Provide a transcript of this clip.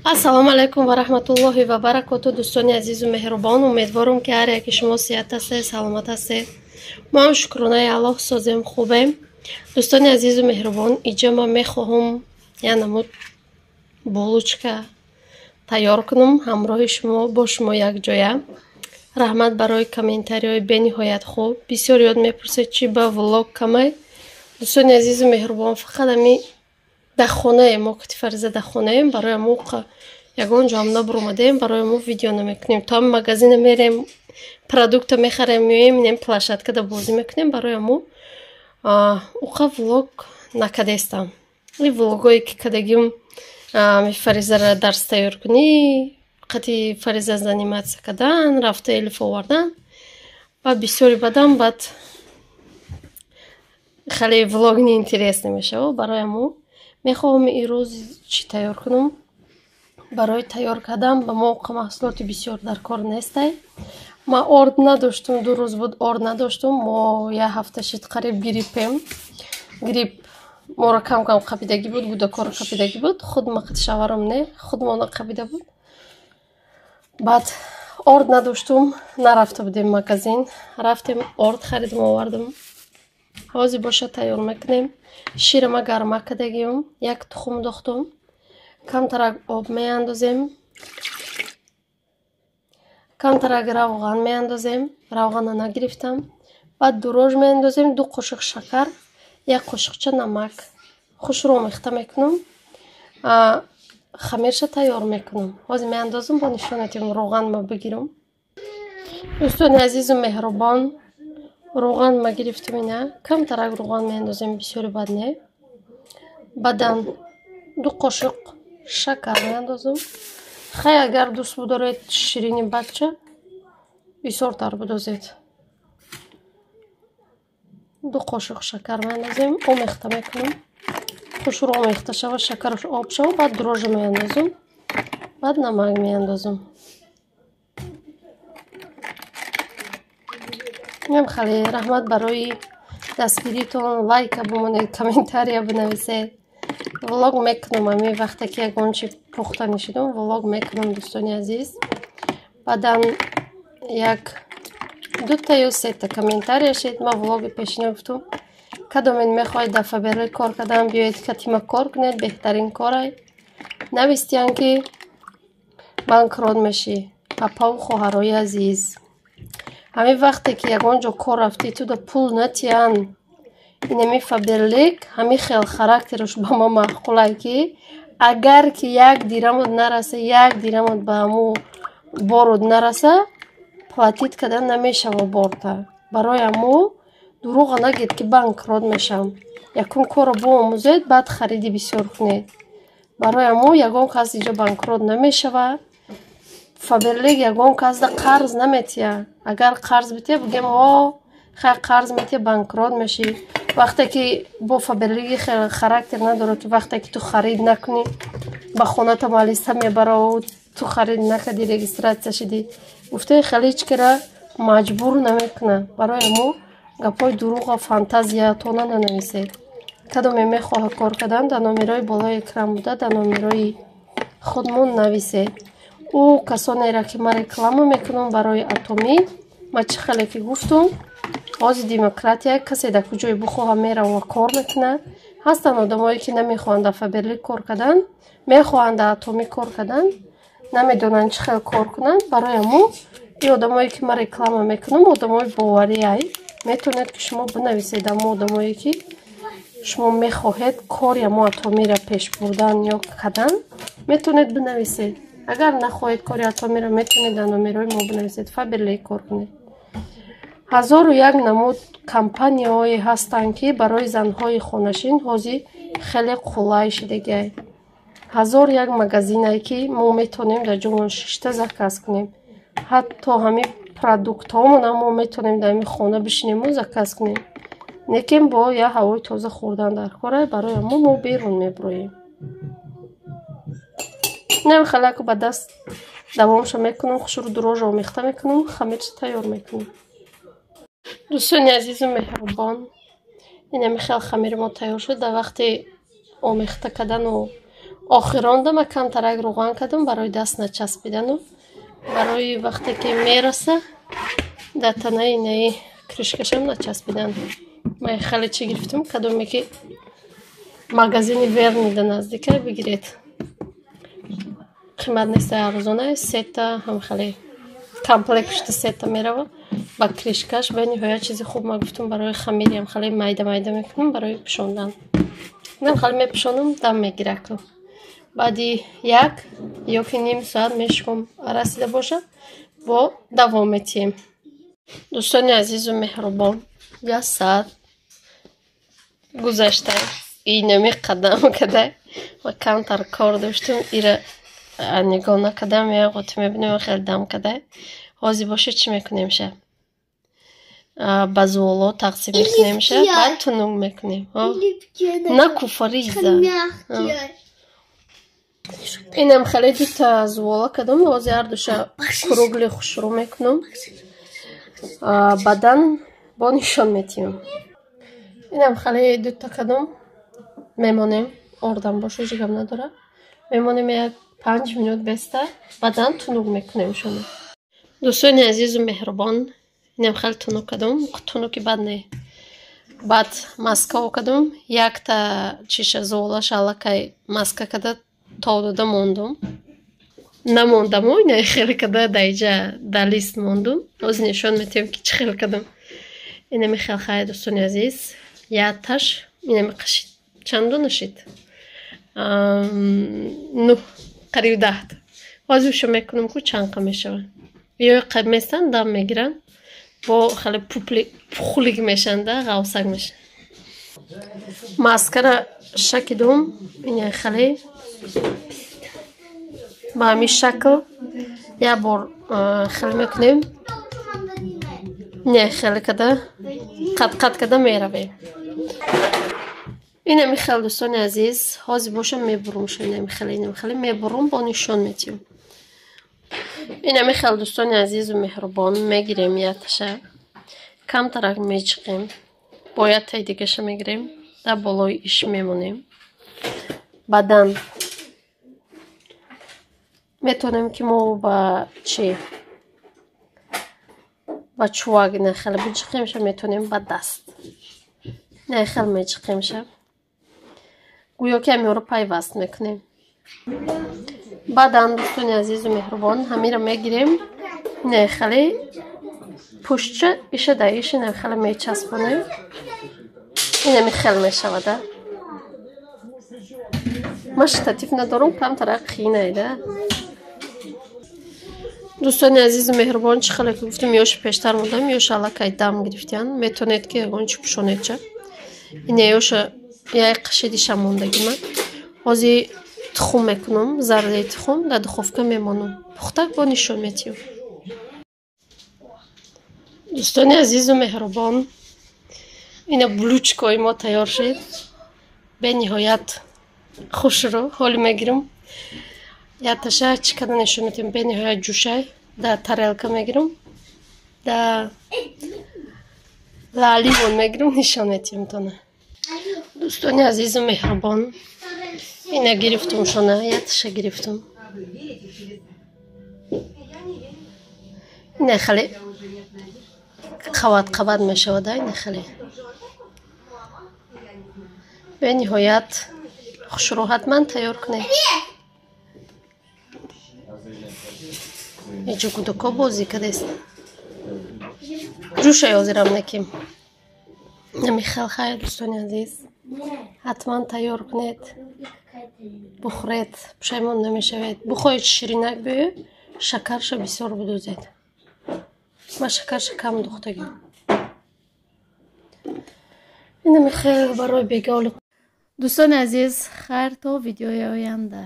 ассалому алайкум ва раҳматуллоҳи ва баракоту. дӯстони азизу меҳрубон, умедворам ки ҳар яки шумо сеҳат ҳастед, саломат ҳастед. мо шукронаи аллоҳ созем, хубем. дӯстони азизу меҳрубон, иҷа ман мехоҳам янамуд булочка тайёр кунам ҳамроҳи шумо бо шумо якҷоя. раҳмат барои комментариҳои бениҳоят хуб. бисёр ёд мепурсед чи ба влог камай. дӯстони азизу меҳрубон, фақат ами дар хонаем, мо кати фариза дар хонаем, барои аму ягон ҷо ам набуромадем, барои аму видео намекунем. То ами магазина мерем, продукта мехарем, меем, инем площадкада бозӣ мекунем, барои аму уқа влог накадестам. И влогое ки кадагим ами фаризара дарс тайёркунӣ, қати фариза заниматсия кардан, рафта элиф овардан, ба бисёри бадам баъд хеле влог неинтересный мешава. Барои аму мехоҳам ирӯз чӣ тайёр кунам. барои тайёр кардан ба мо маҳсулоти бисёр дар кор нестай. Ман орд надоштам, 2 рӯз буд орд надоштам. Мо як ҳафта шид қариб гриппем. Грипп моро кам қапидагӣ буд, гудакора қапидагӣ буд. худ мақати шаварам не, худ мона қапида буд. баъд орд надоштам, нарафта будем магазин. Рафтем, орд харидам, овардам. ҳозир боша тайёр мекунем. ширама гарма кардагиам, як тухм дохтам. камтарак об меандозем, камтарак равған меандозем. равғана нагирифтам. баъд дурож меандозем, 2 қошиқ шакар, 1 қошиқча намак. хушро омехта мекунам. хамирша тайёр мекунам. ҳозир меандозам, бо нишонатим равған ма бигирам. дӯстони азизу меҳрубон, равған ма гирифтам ина. камтарак равған меандозем, бисёри бад не. баъдан 2 қошиқ шакар меандозам. хай агар дӯст доред ширини бача бисёртар бидозед. 2 қошиқ шакар меандозем, омехта мекунам. хушро омехта шава, шакараш об шава, баъд дрожжа меандозам, баъд намак меандозам. мем хеле раҳмат барои дастгиритон, лайка бимонед, комментария бинависед. влог мекунам ами вақте ки ягон чи пухта нишидам, влог мекунам дӯстони азиз. баъдан як 2 ё 3 комментария шед. Ма влоги пешина гуфтам, кадомед мехоҳед дар фаберлик кор кардан, биёед катима кор кунед, беҳтарин корай. навистиян ки банкрот мешӣ. папаву хоҳарои азиз, ҳамин вақте ки ягон ҷо кор рафтӣ, ту да пул натиян, инами фаберлик ҳамин хел характераш ба ма маъқулай ки агар ки 1 дирамот нараса, 1 дирамот ба ҳаму борот нараса, платит кардан намешава борта. барои ҳаму дурӯға нагед ки банкрот мешам. якум корро боомӯзед, баъд хариди бисёр кунед. барои ҳаму ягон кас иҷо банкрот намешава. фаберлик ягон кас да қарз наметия. агар қарз бития, бигем хай қарз метия, банкрот мешӣ. вақте ки бо фаберлиги характер надорад, вақте ки ту харид накунӣ, ба хоната листа мебараву, ту харид накарди, регистратсия шидӣ, гуфтаи хеле ҳеҷ кара маҷбур намекуна. барои ҳаму гапҳои дурӯға фантазиятона нанависед. кадоме мехоҳа кор кардан, дар номерои болои экран буда, дар номерои худмон нависед. ӯ касонеро ки ман реклама мекунам барои атомӣ, ман чӣ хеле ки гуфтам, ҳозир демократия, касе дар куҷое бихоҳа мерава кор мекунад. ҳастанд одамое ки намехоҳанд дар фаберлик кор кардан, мехоҳанд дар атомӣ кор кардан, намедонанд чӣ хел кор кунанд. барои ҳаму ин одамое ки ман реклама мекунам, одамои боварияй. метавонед ки шумо бинависед ҳамун одамое ки шумо мехоҳед кори ҳамун атомиро пеш бурдан ё кардан, метавонед бинависед. агар нахоҳед кори атомиро, метавонед дар номерои мо бинависед, фаберлик кор кунед. 1001 намуд компанияҳое ҳастанд ки барои занҳои хонашин ҳозир хеле қулай шидагиай. 1001 магазинае ки мо метавонем дар ҷомон 6 заказ кунем. ҳатто ҳамин продуктҳоамон мо метавонем дар ҳамин хона бишинему заказ кунем. лекин бо як ҳавои тоза хӯрдан дар корай, барои ҳамо мо берун меброем. нем халаку ба даст давомша мекунам, хушру дурожа омехта мекунам, хамирша тайёр мекунам. дӯстони азизу меҳрубон, инами хел хамири мо тайёр шуд. дар вақти омехта кардану охиронда ма камтарак руған кардам барои даст начаспидану. Барои вақте ки мераса дар танаи инаи кришкашам начаспидан. Ман хеле чӣ гирифтам, кадоме ки магазини Вернида наздика бигиред. Қимат неста арзона, сета ҳам хеле комплект пушти сета мерава ба кришкаш. Ба ниҳоят чизи хуб ма гуфтам барои хамирам хеле майда мекунам барои пушондан. Инам хеле мепушонам, дам мегира. Баъди 1 ё ки ним соат мешкум расида бошад, бо давом метиҳем. Дӯстони азизу меҳрубон, 1 соат гузашта инами қадам кадай ва камтар кор доштам. Ира нигоҳ накардам, яғоти мебинем хеле дам кадай. Ҳозир бошед чӣ мекунем ша? Ба зуоло тақсим мекунем ша, баъд тунук мекунем. На куфариза. Инам хеле дута зуола кардам, ҳозир ҳардуша кругли хушрӯ мекунам. Баъдан бо нишон метиҳам. Инам хеле дута кардам, мемонем, ордам боша ҷигам надора. Мемонем як 5 минут беста, баъдан тунук мекунем шуно. Дӯстони азизу меҳрубон, инам хеле тунук кардам, тунуки бад не. Баъд маска кардам, якта чиша зуолаш аллакай маска карда тов дода мондум. Намондам, ина хеле карда дайҷа дар лист мондум. Ҳозир нишон метиҳам ки чӣ хеле кардам. Инами хеле хай дӯстони азиз, якташ инами қашид. Чандона шид? 9, қариб 10. Ҳозир уша мекунам ку чанқа мешавад. Ё қаб местан дам мегиранд, бо хеле пухлик мешанд, ғавсак мешанд. Маскара шакидум, ина хеле ба ҳамин шакл як бор хеле мекунем. Не хеле када қат када меравем. Инами хеле дӯстони азиз, ҳозир бошам мебурум ша. Инами хеле мебурум, бо нишон метиҳам. Инами хеле дӯстони азизу меҳрубон, мегирем якташа, камтарак мечиқем, бо яктаи дигаша мегирем, дар болои иш мемонем. Баъдан метавонем ки мо ба чӣ? Ба чувак ина хеле биҷиқем ша, метавонем ба даст. Не хеле мечиқем ша. гӯё ки ҳамиҳоро пайваст мекунем. Баъдан дӯстони азизу меҳрубон, ҳамира мегирем, не хеле пуштча иша да иш ина хеле мечаспонем. инами хеле мешавада. Ман штатив надорам, камтарак қиинайда. дӯстони азизу меҳрубон, чӣ хеле ки гуфтам ёши пештар мондам, ёша аллакай дам гирифтиян. Метавонед ки ягон чӣ пушонедча. ина ёша як қашидиша мондагима. ҳозир тухм мекунам, зардаи тухм дар духовка мемонам. пухтак бо нишон метиҳам. дӯстони азизу меҳрубон, ина блучкои мо тайёр шуд. бениҳоят хушрӯ ҳолӣ мегирам. якташа чӣ карда нишон метиҳам, бениҳоят ҷӯшай дар тарелка мегирам, дар ливон мегирам, нишон метиҳам тона. дӯстони азизу меҳрубон, ина гирифтам шона, якташа гирифтам. ина хеле қабат мешавад, ина хеле бениҳоят хушрӯ ҳатман тайёр кунед. иҷо гудуко бозӣ кардест. ҷӯшай ҳозирам наким. нами хеле хайр дӯстони азиз, ҳатман тайёр кунед, бухӯред, пушаймон намешавед. бухоҳед ширинак биёяд, шакарша бисёр бидӯзед. ман шакарша кам духтагим. инами хеле барои бега. дӯстони азиз, хайр то видеои оянда.